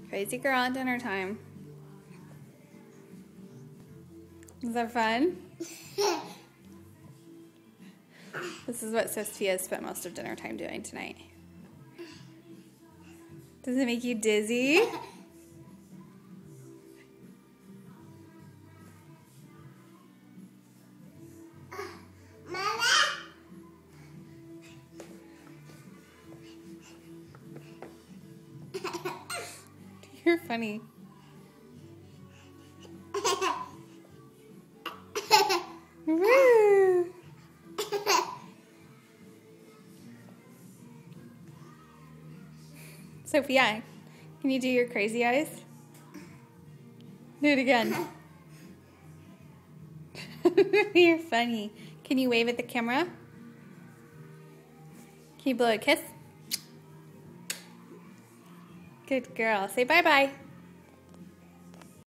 Crazy girl at dinner time. Is that fun? This is what Sophia spent most of dinner time doing tonight. Does it make you dizzy? You're funny. Woo! Sophia, can you do your crazy eyes? Do it again. You're funny. Can you wave at the camera? Can you blow a kiss? Good girl. Say bye-bye.